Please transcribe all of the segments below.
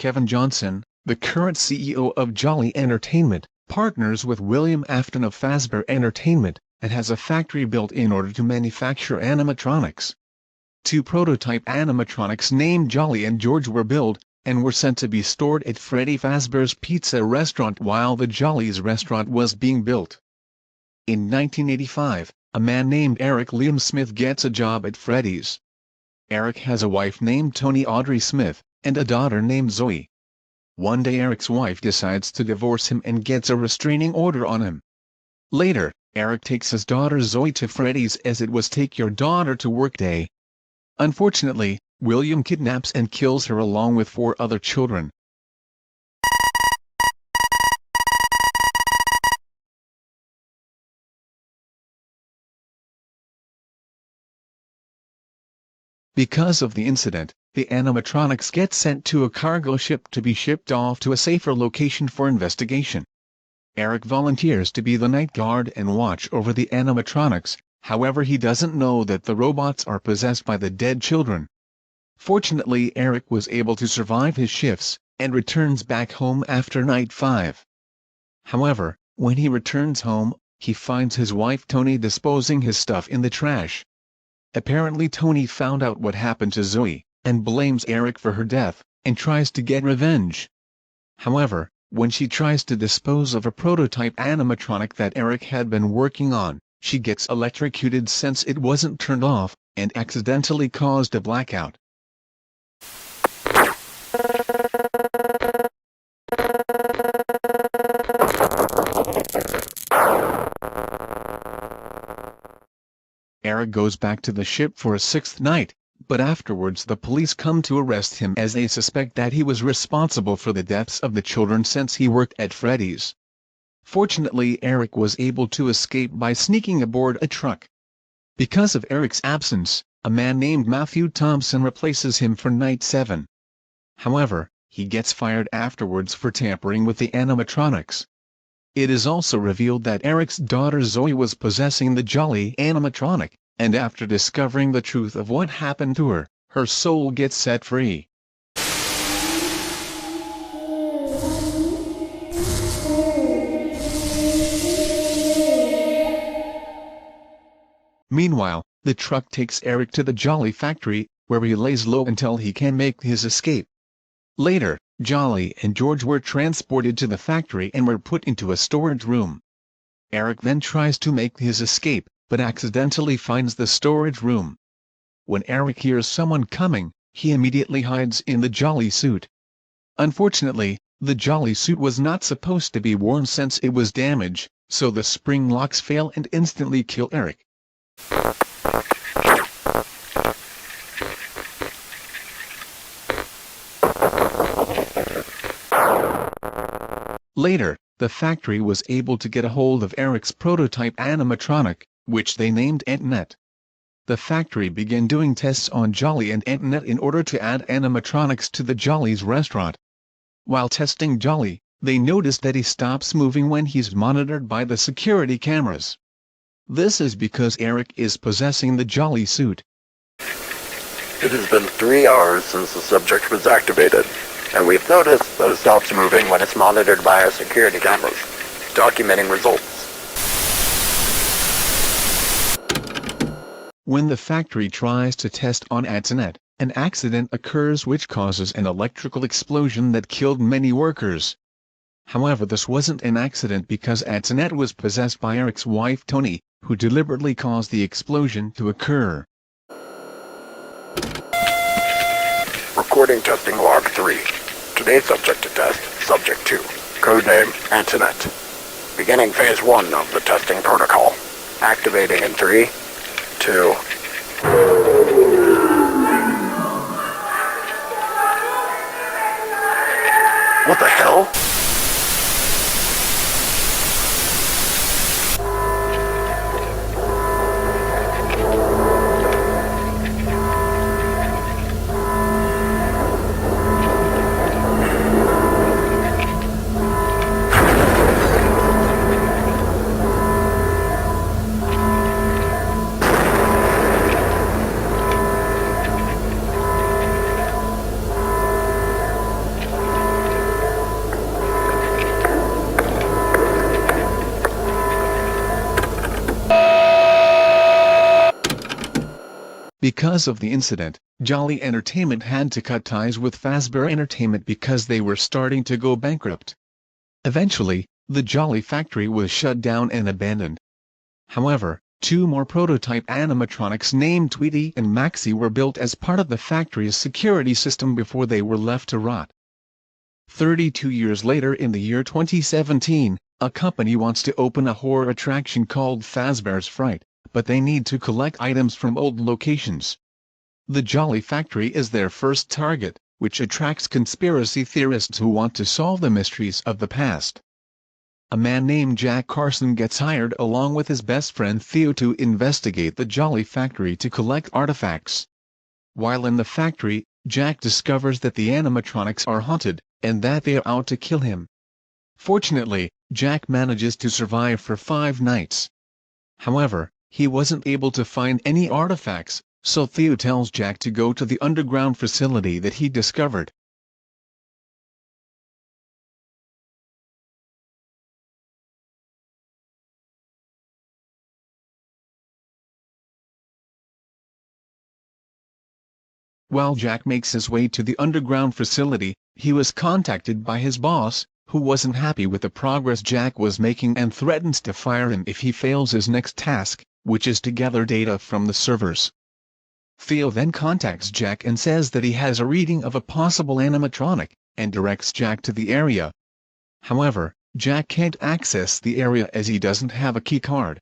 Kevin Johnson, the current CEO of Jolly Entertainment, partners with William Afton of Fazbear Entertainment, and has a factory built in order to manufacture animatronics. 2 prototype animatronics named Jolly and George were built, and were sent to be stored at Freddy Fazbear's Pizza restaurant while the Jolly's restaurant was being built. In 1985, a man named Eric Liam Smith gets a job at Freddy's. Eric has a wife named Tony Audrey Smith, and a daughter named Zoe. One day Eric's wife decides to divorce him and gets a restraining order on him. Later, Eric takes his daughter Zoe to Freddy's as it was Take Your Daughter to Work Day. Unfortunately, William kidnaps and kills her along with 4 other children. Because of the incident, the animatronics get sent to a cargo ship to be shipped off to a safer location for investigation. Eric volunteers to be the night guard and watch over the animatronics, however he doesn't know that the robots are possessed by the dead children. Fortunately, Eric was able to survive his shifts, and returns back home after night 5. However, when he returns home, he finds his wife Tony disposing his stuff in the trash. Apparently Tony found out what happened to Zoe, and blames Eric for her death, and tries to get revenge. However, when she tries to dispose of a prototype animatronic that Eric had been working on, she gets electrocuted since it wasn't turned off, and accidentally caused a blackout. Eric goes back to the ship for a 6th night, but afterwards the police come to arrest him as they suspect that he was responsible for the deaths of the children since he worked at Freddy's. Fortunately, Eric was able to escape by sneaking aboard a truck. Because of Eric's absence, a man named Matthew Thompson replaces him for night 7. However, he gets fired afterwards for tampering with the animatronics. It is also revealed that Eric's daughter Zoe was possessing the Jolly animatronic, and after discovering the truth of what happened to her, her soul gets set free. Meanwhile, the truck takes Eric to the Jolly factory, where he lays low until he can make his escape. Later, Jolly and George were transported to the factory and were put into a storage room. Eric then tries to make his escape, but accidentally finds the storage room. When Eric hears someone coming, he immediately hides in the Jolly suit. Unfortunately, the Jolly suit was not supposed to be worn since it was damaged, so the spring locks fail and instantly kill Eric. Later, the factory was able to get a hold of Eric's prototype animatronic, which they named Antoinette. The factory began doing tests on Jolly and Antoinette in order to add animatronics to the Jolly's restaurant. While testing Jolly, they noticed that he stops moving when he's monitored by the security cameras. This is because Eric is possessing the Jolly suit. It has been 3 hours since the subject was activated, and we've noticed that it stops moving when it's monitored by our security cameras, documenting results. When the factory tries to test on Antoinette, an accident occurs which causes an electrical explosion that killed many workers. However, this wasn't an accident because Antoinette was possessed by Eric's wife Tony, who deliberately caused the explosion to occur. Recording testing log 3. Today's subject to test, subject 2. Codename Antoinette. Beginning phase 1 of the testing protocol. Activating in 3, 2... What the hell? Because of the incident, Jolly Entertainment had to cut ties with Fazbear Entertainment because they were starting to go bankrupt. Eventually, the Jolly factory was shut down and abandoned. However, 2 more prototype animatronics named Tweety and Maxie were built as part of the factory's security system before they were left to rot. 32 years later, in the year 2017, a company wants to open a horror attraction called Fazbear's Fright, but they need to collect items from old locations. The Jolly Factory is their first target, which attracts conspiracy theorists who want to solve the mysteries of the past. A man named Jack Carson gets hired along with his best friend Theo to investigate the Jolly Factory to collect artifacts. While in the factory, Jack discovers that the animatronics are haunted, and that they are out to kill him. Fortunately, Jack manages to survive for 5 nights. However, he wasn't able to find any artifacts, so Theo tells Jack to go to the underground facility that he discovered. While Jack makes his way to the underground facility, he was contacted by his boss, who wasn't happy with the progress Jack was making and threatens to fire him if he fails his next task, which is to gather data from the servers. Theo then contacts Jack and says that he has a reading of a possible animatronic, and directs Jack to the area. However, Jack can't access the area as he doesn't have a key card.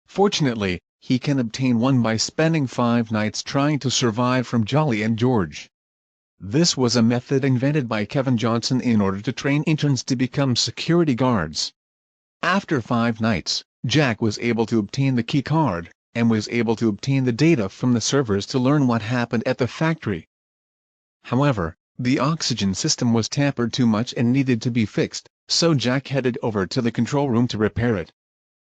Fortunately, he can obtain one by spending 5 nights trying to survive from Jolly and George. This was a method invented by Kevin Johnson in order to train interns to become security guards. After 5 nights, Jack was able to obtain the key card, and was able to obtain the data from the servers to learn what happened at the factory. However, the oxygen system was tampered too much and needed to be fixed, so Jack headed over to the control room to repair it.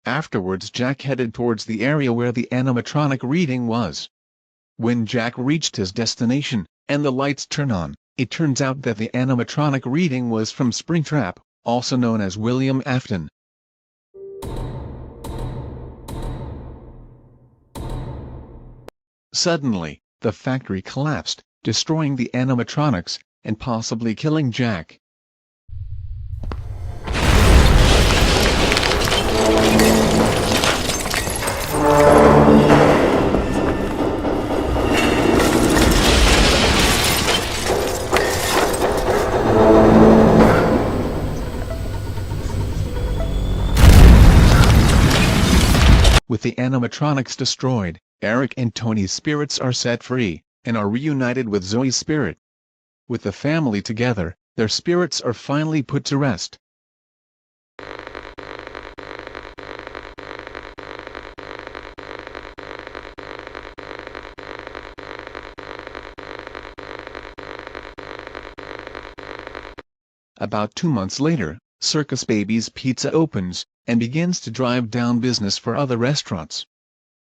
Afterwards, Jack headed towards the area where the animatronic reading was. When Jack reached his destination, and the lights turn on, it turns out that the animatronic reading was from Springtrap, also known as William Afton. Suddenly, the factory collapsed, destroying the animatronics, and possibly killing Jack. With the animatronics destroyed, Eric and Tony's spirits are set free, and are reunited with Zoe's spirit. With the family together, their spirits are finally put to rest. About 2 months later, Circus Baby's Pizza opens, and begins to drive down business for other restaurants.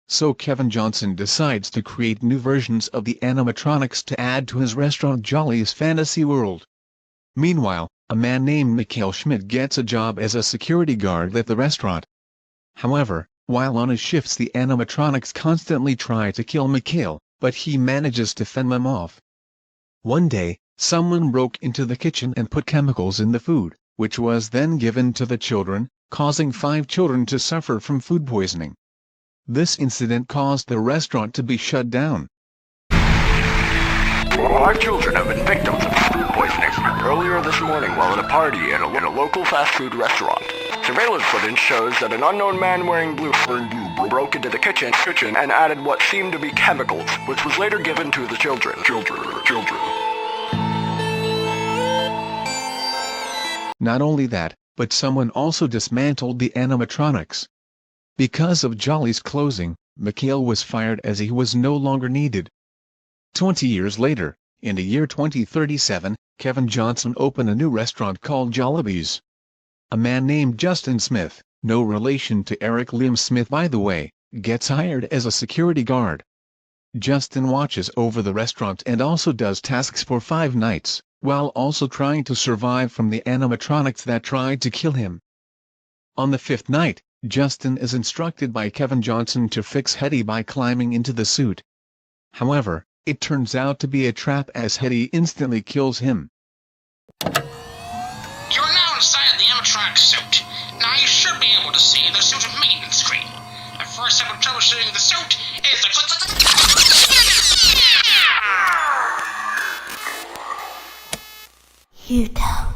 So Kevin Johnson decides to create new versions of the animatronics to add to his restaurant Jolly's Fantasy World. Meanwhile, a man named Mikhail Schmidt gets a job as a security guard at the restaurant. However, while on his shifts, the animatronics constantly try to kill Mikhail, but he manages to fend them off. One day, someone broke into the kitchen and put chemicals in the food, which was then given to the children, causing 5 children to suffer from food poisoning. This incident caused the restaurant to be shut down. 5 children have been victims of food poisoning earlier this morning while at a party in a local fast food restaurant. Surveillance footage shows that an unknown man wearing blue broke into the kitchen and added what seemed to be chemicals, which was later given to the children. Not only that, but someone also dismantled the animatronics. Because of Jolly's closing, Mikhail was fired as he was no longer needed. 20 years later, in the year 2037, Kevin Johnson opened a new restaurant called Jollibee's. A man named Justin Smith, no relation to Eric Liam Smith by the way, gets hired as a security guard. Justin watches over the restaurant and also does tasks for 5 nights, while also trying to survive from the animatronics that tried to kill him. On the 5th night, Justin is instructed by Kevin Johnson to fix Hetty by climbing into the suit. However, it turns out to be a trap as Hetty instantly kills him. You are now inside the animatronic suit. Now you should be able to see the suit maintenance screen. The first step of troubleshooting the suit is to You don't.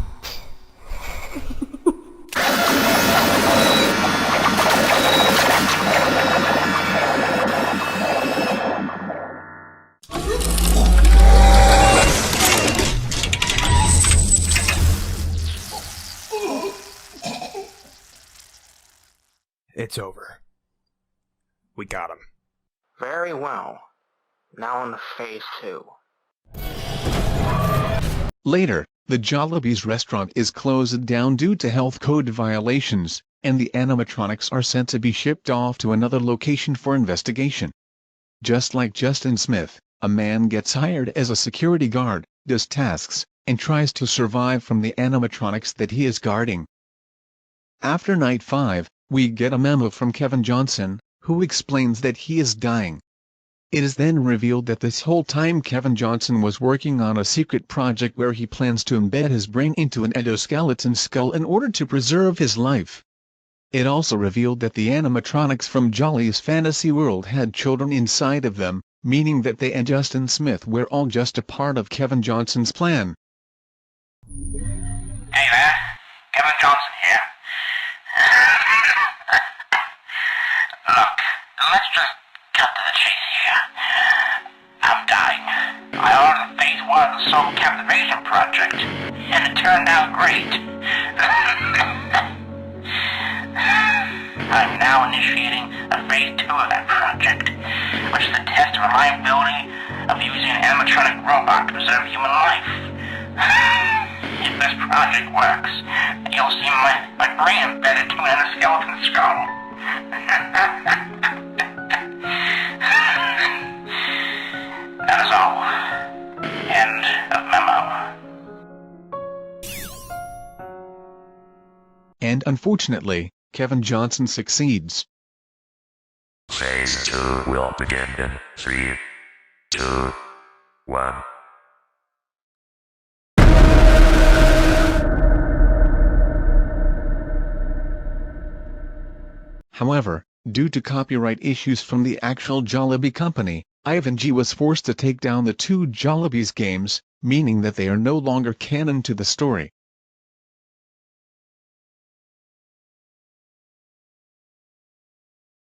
It's over. We got him. Very well. Now on to phase 2. Later, the Jollibee's restaurant is closed down due to health code violations, and the animatronics are sent to be shipped off to another location for investigation. Just like Justin Smith, a man gets hired as a security guard, does tasks, and tries to survive from the animatronics that he is guarding. After night 5, we get a memo from Kevin Johnson, who explains that he is dying. It is then revealed that this whole time Kevin Johnson was working on a secret project where he plans to embed his brain into an endoskeleton skull in order to preserve his life. It also revealed that the animatronics from Jolly's fantasy world had children inside of them, meaning that they and Justin Smith were all just a part of Kevin Johnson's plan. Hey there, Kevin Johnson here. Look, let's just cut to the chase here. I'm dying. I ordered phase 1 of the Soul Captivation Project, and it turned out great. I'm now initiating a phase 2 of that project, which is a test of reliability of using an animatronic robot to preserve human life. If this project works, you'll see my brain embedded to an endoskeleton skull. That is all. End of memo. And unfortunately, Kevin Johnson succeeds. Phase 2 will begin in 3, 2, 1. However, due to copyright issues from the actual Jollibee company, Ivan G was forced to take down the two Jollibee's games, meaning that they are no longer canon to the story.